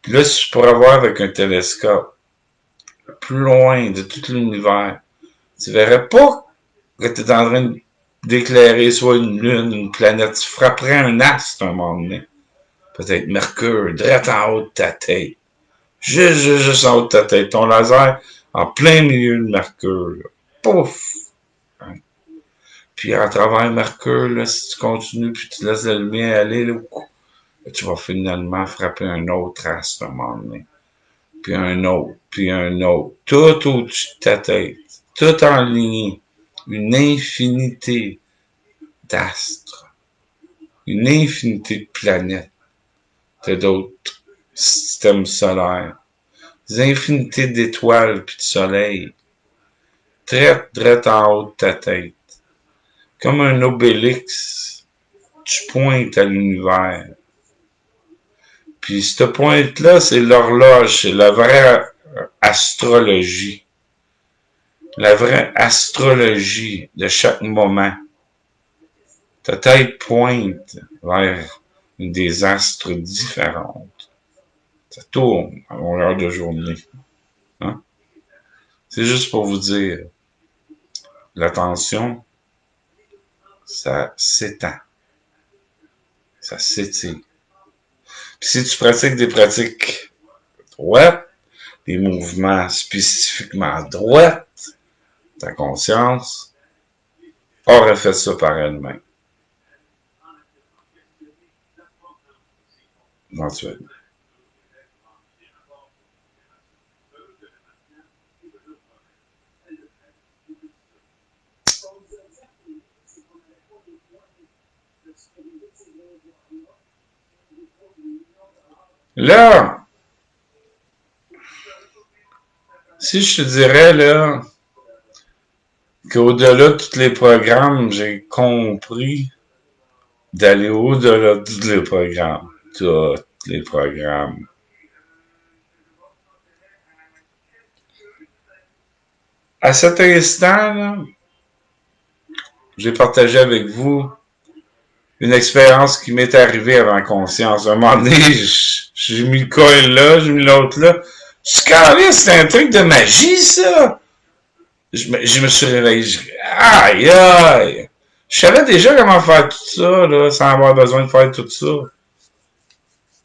A: puis là, si tu pourrais voir avec un télescope, plus loin de tout l'univers, tu verrais pas que tu es en train d'éclairer soit une lune, une planète, tu frapperais un astre à un moment donné. Peut-être Mercure, direct en haut de ta tête. Juste en haut de ta tête. Ton laser en plein milieu de Mercure. Là. Pouf! Hein? Puis à travers Mercure, là, si tu continues puis tu laisses la lumière aller, là, tu vas finalement frapper un autre astre à un moment donné. Puis un autre, puis un autre. Tout au-dessus de ta tête. Tout en ligne. Une infinité d'astres. Une infinité de planètes. T'as d'autres systèmes solaires. Des infinités d'étoiles puis de soleil. Très en haut de ta tête. Comme un obélix, tu pointes à l'univers. Puis cette pointe-là, c'est l'horloge, c'est la vraie astrologie. La vraie astrologie de chaque moment. Ta tête pointe vers des astres différentes. Ça tourne à longueur de journée. Hein? C'est juste pour vous dire, l'attention, ça s'étend. Ça s'étire. Puis si tu pratiques des pratiques droites, des mouvements spécifiquement droits, ta conscience aurait fait ça par elle-même. Éventuellement. Là, si je te dirais, là, qu'au-delà de tous les programmes, j'ai compris d'aller au-delà de tous les programmes. Tous les programmes. À cet instant, là, j'ai partagé avec vous une expérience qui m'est arrivée avant conscience. À un moment donné, j'ai mis le coin là, j'ai mis l'autre là. C'est un truc de magie, ça! Je me suis réveillé. Aïe, aïe! Je savais déjà comment faire tout ça, là, sans avoir besoin de faire tout ça.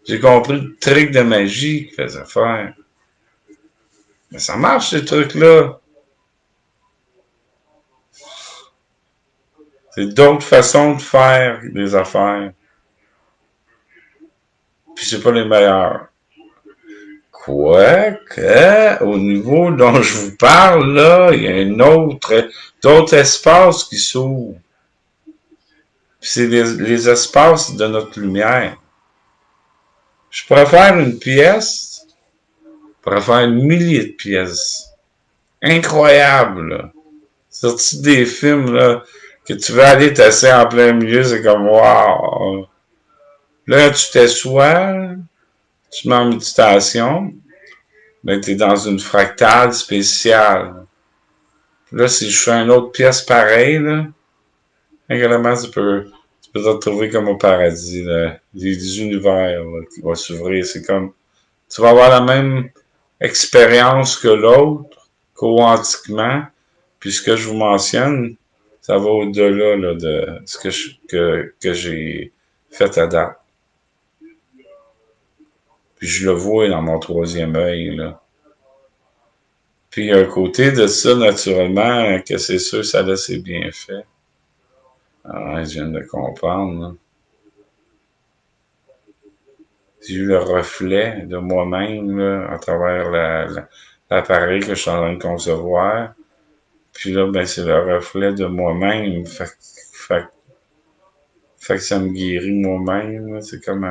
A: J'ai compris le truc de magie qu'il faisait faire. Mais ça marche, ces trucs-là. C'est d'autres façons de faire des affaires. Puis c'est pas les meilleurs. Quoique, au niveau dont je vous parle, là, il y a d'autres espaces qui s'ouvrent. Puis c'est les espaces de notre lumière. Je pourrais faire une pièce, je pourrais faire un millier de pièces. Incroyable, là. Sorti des films, là, que tu veux aller t'asseoir en plein milieu, c'est comme, wow. Là, tu t'assois, tu te mets en méditation, ben, t'es dans une fractale spéciale. Là, si je fais une autre pièce pareille, là, également, tu peux te retrouver comme au paradis, là. Des univers, là, qui vont s'ouvrir. C'est comme, tu vas avoir la même expérience que l'autre, quantiquement. Puis ce que je vous mentionne, ça va au-delà, là, de ce que j'ai fait à date. Puis je le vois dans mon troisième œil, là. Puis il y a un côté de ça, naturellement, que c'est sûr, ça a ses bienfaits. Ah, je viens de comprendre, là. J'ai eu le reflet de moi-même, là, à travers l'appareil que je suis en train de concevoir. Puis là, ben, c'est le reflet de moi-même. Fait que ça me guérit moi-même, là. C'est comme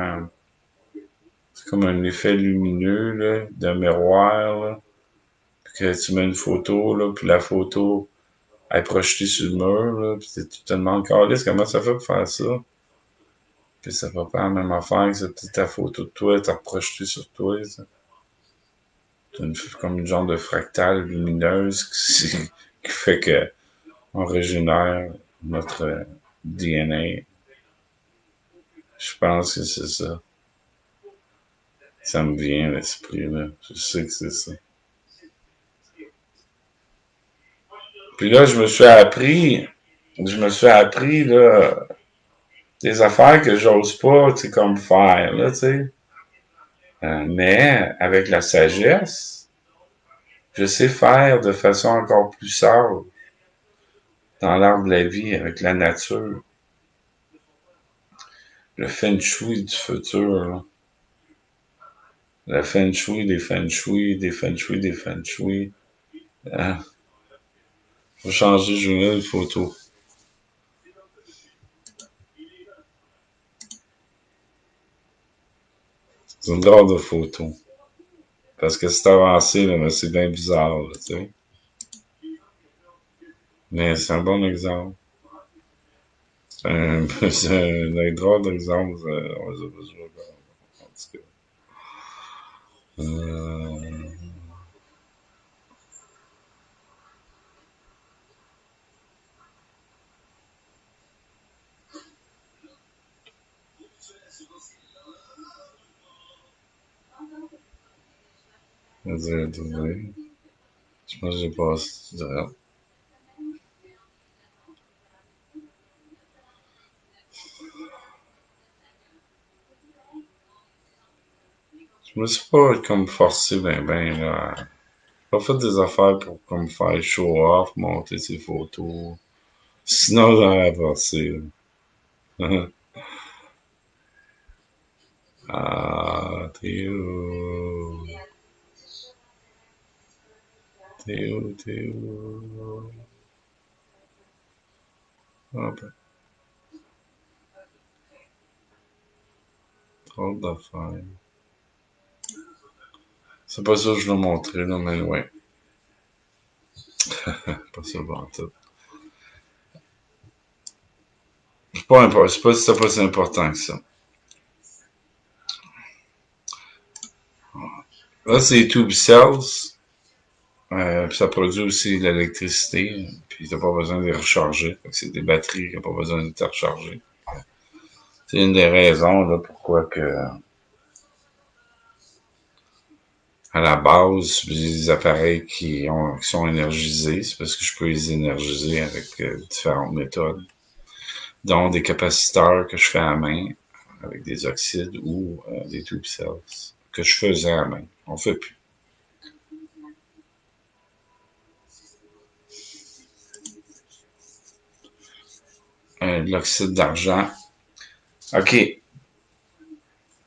A: un effet lumineux, là, d'un miroir, là. Puis que tu mets une photo, là, puis la photo est projetée sur le mur, là. Puis tu te demandes, Carlis, comment ça fait pour faire ça? Puis ça va pas la même affaire que c'est ta photo de toi, t'as projeté sur toi, ça. Comme une genre de fractale lumineuse qui fait que on régénère notre DNA. Je pense que c'est ça. Ça me vient à l'esprit, là. Je sais que c'est ça. Puis là, je me suis appris, là, des affaires que j'ose pas, tu sais, comme faire, là, tu sais. Mais, avec la sagesse, je sais faire de façon encore plus sage dans l'arbre de la vie, avec la nature. Le feng shui du futur, là. Le feng shui, des feng shui, des feng shui, des feng shui. Hein? Faut changer, je vous mets une photo. C'est une drôle de photo. Parce que c'est avancé, là, mais c'est bien bizarre, là, tu sais. Mais c'est un bon exemple. C'est un drôle d'exemple. On les a besoin, en tout cas. Désolé. Je pense que j'ai passé. Je me suis pas comme forcé ben là. J'ai pas fait des affaires pour comme faire show off, monter ses photos. Sinon j'aurais forcé. Ah, t'es où? T'es où? T'es où? Ah ben, trop d'affaires. C'est pas ça que je veux montrer, là, mais ouais. Pas ça, bon, tout. C'est pas si important que ça. Là, c'est Tube Cells. Puis ça produit aussi de l'électricité. Puis t'as pas besoin de les recharger. Fait que c'est des batteries qui n'ont pas besoin d'être rechargées. C'est une des raisons là, pourquoi que à la base, les appareils qui sont énergisés, c'est parce que je peux les énergiser avec différentes méthodes, dont des capaciteurs que je fais à main. avec des oxydes ou des tube cells, que je faisais à main. On ne fait plus. L'oxyde d'argent. OK.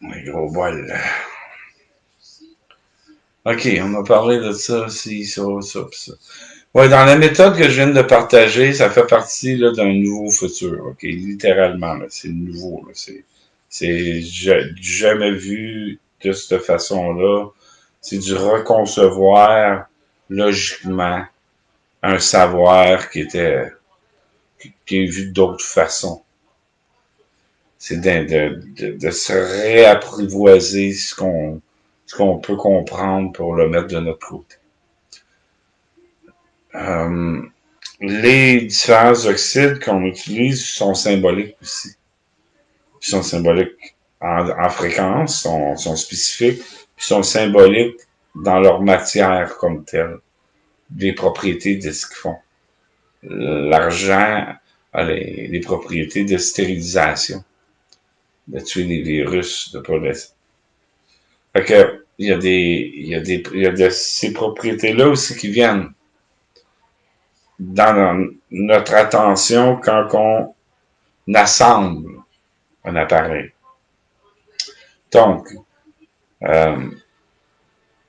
A: Un gros bol. OK, on a parlé de ça, ça. Ouais, dans la méthode que je viens de partager, ça fait partie d'un nouveau futur. OK, littéralement, c'est nouveau. C'est jamais vu de cette façon-là. C'est du reconcevoir logiquement un savoir qui est vu d'autres façons. C'est de se réapprivoiser ce qu'on peut comprendre pour le mettre de notre côté. Les différents oxydes qu'on utilise sont symboliques aussi. Ils sont symboliques en fréquence, sont spécifiques, puis sont symboliques dans leur matière comme telle, des propriétés de ce qu'ils font. L'argent a les propriétés de stérilisation, de tuer les virus, de pas laisser. Fait que, il y a de ces propriétés-là aussi qui viennent dans notre attention quand on assemble un appareil. Donc,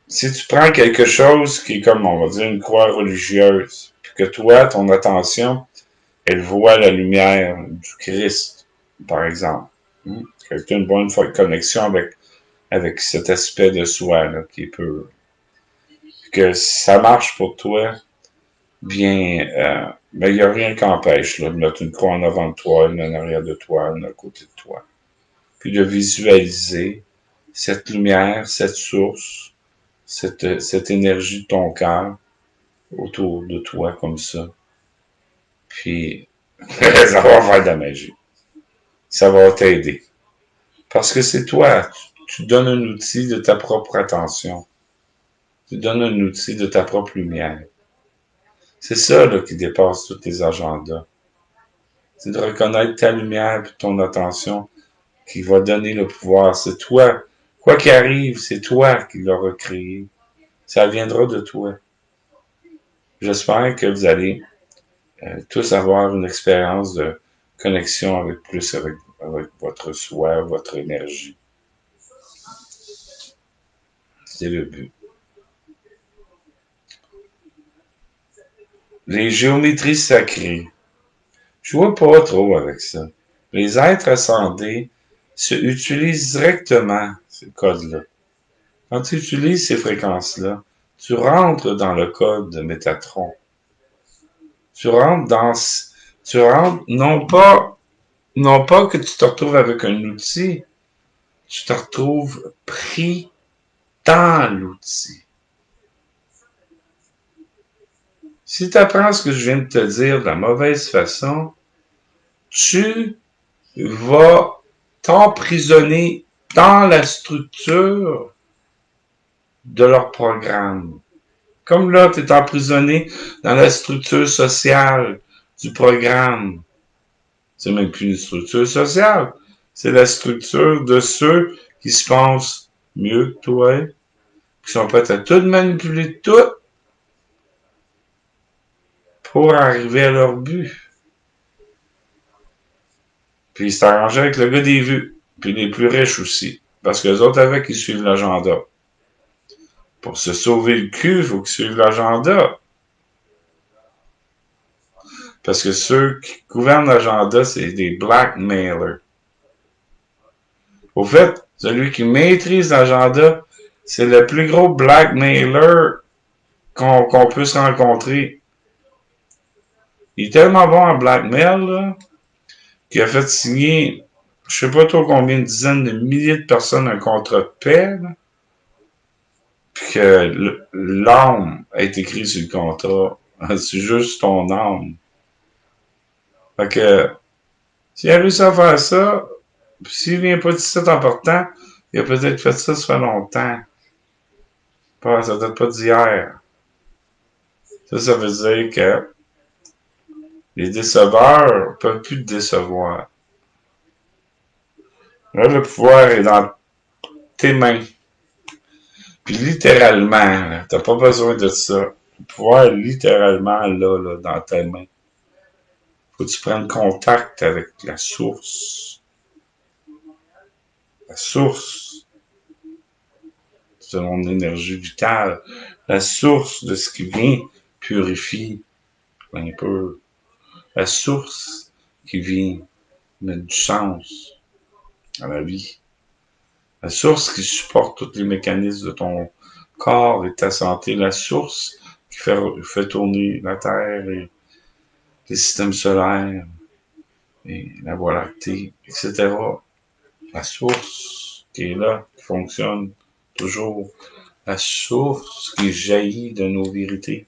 A: si tu prends quelque chose qui est comme, on va dire, une croix religieuse, puis que toi, ton attention, elle voit la lumière du Christ, par exemple. Quelqu'un voit une connexion avec cet aspect de soi là, qui est pur. Que ça marche pour toi, bien, mais il n'y a rien qui empêche là, de mettre une croix en avant de toi, une en arrière de toi, une à côté de toi. Puis de visualiser cette lumière, cette source, cette énergie de ton cœur autour de toi comme ça. Puis ça va faire de la magie. Ça va t'aider. Parce que c'est toi. Tu donnes un outil de ta propre attention. Tu donnes un outil de ta propre lumière. C'est ça là, qui dépasse tous tes agendas. C'est de reconnaître ta lumière et ton attention qui va donner le pouvoir. C'est toi. Quoi qu'il arrive, c'est toi qui l'auras créé. Ça viendra de toi. J'espère que vous allez tous avoir une expérience de connexion avec votre soi, votre énergie. C'est le but. Les géométries sacrées. Je vois pas trop avec ça. Les êtres ascendés utilisent directement ces codes-là. Quand tu utilises ces fréquences-là, tu rentres dans le code de Métatron. Tu rentres non pas que tu te retrouves avec un outil, tu te retrouves pris dans l'outil. Si tu apprends ce que je viens de te dire de la mauvaise façon, tu vas t'emprisonner dans la structure de leur programme. Comme là, tu es emprisonné dans la structure sociale du programme. C'est même plus une structure sociale. C'est la structure de ceux qui se pensent mieux que toi, qui sont prêts à tout manipuler, tout, pour arriver à leur but. Puis ils s'arrangent avec le gars des vues. Puis les plus riches aussi. Parce que les autres avec, ils suivent l'agenda. Pour se sauver le cul, il faut qu'ils suivent l'agenda. Parce que ceux qui gouvernent l'agenda, c'est des blackmailers. Au fait, celui qui maîtrise l'agenda, c'est le plus gros blackmailer qu'on puisse rencontrer. Il est tellement bon en blackmail, là, qu'il a fait signer, je sais pas trop combien de dizaines de milliers de personnes un contrat de paix, là, puis que l'âme est écrite sur le contrat. C'est juste ton âme. Fait que, s'il a réussi à faire ça, puis s'il vient pas de site important, il a peut-être fait ça fait longtemps. Ça date pas d'hier. Ça veut dire que les déceveurs peuvent plus te décevoir. Là, le pouvoir est dans tes mains. Puis littéralement, t'as pas besoin de ça. Le pouvoir est littéralement là, dans tes mains. Faut que tu prennes contact avec la source. La source de ton énergie vitale. La source de ce qui vient purifie un peu. La source qui vient mettre du sens à la vie. La source qui supporte tous les mécanismes de ton corps et ta santé. La source qui fait tourner la Terre et les systèmes solaires et la Voie lactée, etc. La source qui est là, qui fonctionne toujours. La source qui jaillit de nos vérités.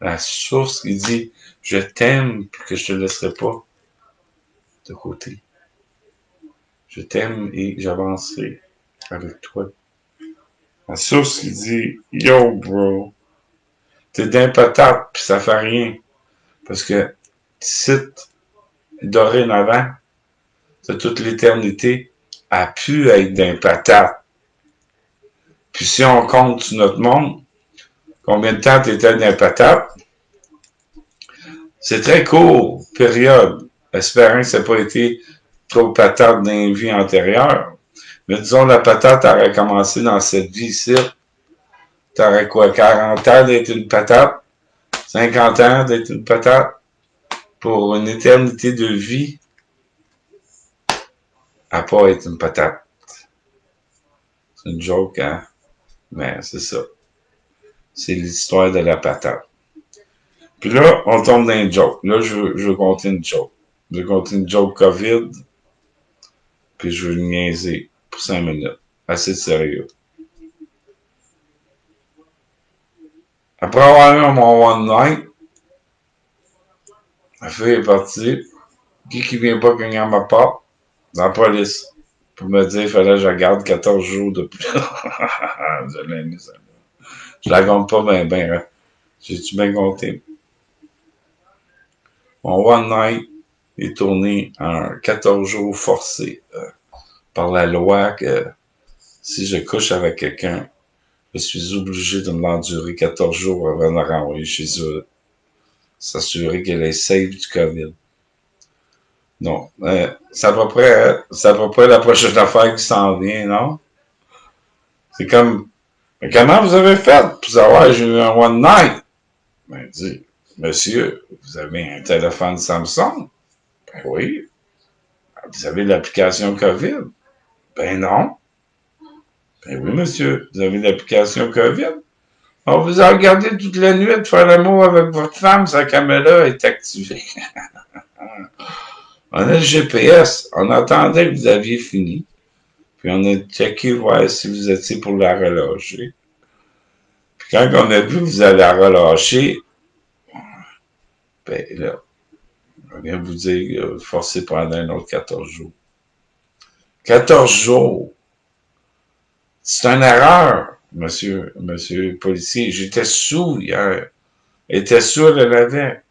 A: La source qui dit « Je t'aime puis que je te laisserai pas de côté. Je t'aime et j'avancerai avec toi. » La source qui dit « Yo, bro, t'es d'un patate puis ça fait rien. » Parce que site dorénavant, de toute l'éternité, a pu être d'un patate. Puis si on compte sur notre monde, combien de temps t'étais d'un patate? C'est très court, période. Espérant que ça n'a pas été trop patate dans une vie antérieure. Mais disons, la patate aurait commencé dans cette vie-ci. T'aurais quoi, 40 ans d'être une patate? 50 ans d'être une patate? Pour une éternité de vie, à pas être une patate. C'est une joke, hein? Mais c'est ça. C'est l'histoire de la patate. Puis là, on tombe dans une joke. Là, je veux compter une joke. Je veux compter une joke COVID. Puis je veux le niaiser pour 5 minutes. Assez sérieux. Après avoir eu mon one night, la fille est partie. Qui vient pas cogner à ma porte? Dans la police. Pour me dire qu'il fallait que je garde 14 jours de plus. Je la compte pas bien, hein. J'ai-tu bien compté? Mon one night est tourné en 14 jours forcés par la loi que si je couche avec quelqu'un, je suis obligé de me l'endurer 14 jours avant de la renvoyer chez eux. S'assurer qu'elle est safe du COVID. Non. C'est à peu près la prochaine affaire qui s'en vient, non? C'est comme, mais comment vous avez fait pour savoir que j'ai eu un one night? Ben, dit, monsieur, vous avez un téléphone Samsung? Ben oui. Vous avez l'application COVID? Ben non. Ben oui, monsieur, vous avez l'application COVID? On vous a regardé toute la nuit de faire l'amour avec votre femme, sa caméra est activée. On a le GPS, on attendait que vous aviez fini, puis on a checké voir si vous étiez pour la relâcher. Puis quand on a vu que vous allez la relâcher, ben là, on vient vous dire, forcez pendant un autre 14 jours. 14 jours! C'est une erreur, monsieur le policier. J'étais sous hier. J'étais sous le lavet.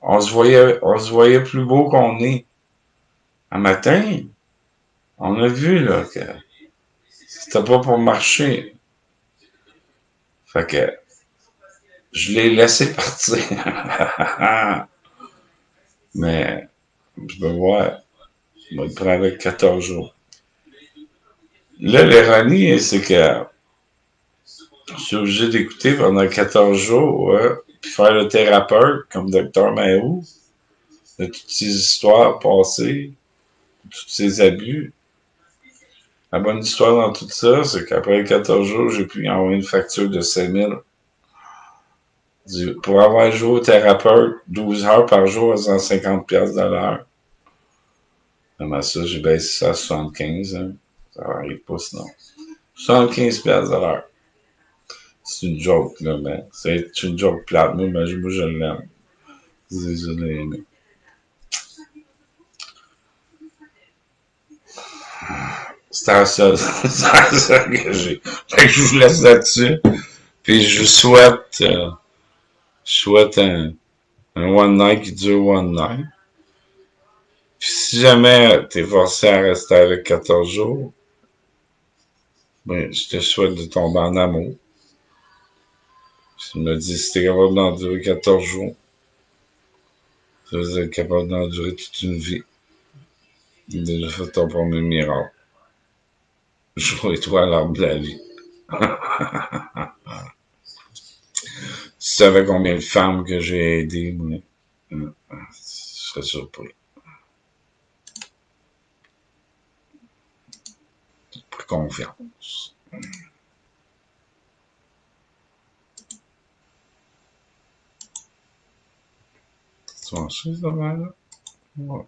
A: On se voyait plus beau qu'on est. Un matin, on a vu, là, que c'était pas pour marcher. Fait que, je l'ai laissé partir. Mais, je vais voir. Je vais le prendre avec 14 jours. Là, l'ironie, c'est que je suis obligé d'écouter pendant 14 jours, puis faire le thérapeute, comme Dr. Mahou, de toutes ces histoires passées, de tous ces abus. La bonne histoire dans tout ça, c'est qu'après 14 jours, j'ai pu envoyer une facture de 5 000 pour avoir joué au thérapeute 12 heures par jour à 150 $ de l'heure. Comment ça, j'ai baissé ça à 75, hein. Ça n'arrive pas sinon. 75 $ de l'heure. C'est une joke, là, mais c'est une joke plate. Moi, je l'aime. Désolé, mais... C'est à ça que j'ai. Fait que je vous laisse là-dessus. Puis je vous souhaite, un one night qui dure one night. Puis si jamais t'es forcé à rester avec 14 jours, ben, je te souhaite de tomber en amour. Je me dis, si t'es capable d'endurer 14 jours, ça veut dire être capable d'endurer toute une vie. J'ai déjà fait ton premier miracle. Jouer-toi à l'arbre de la vie. Tu savais combien de femmes que j'ai aidées, moi? Je serais surpris. Plus confiance. Tu vois ça, là? Ouais.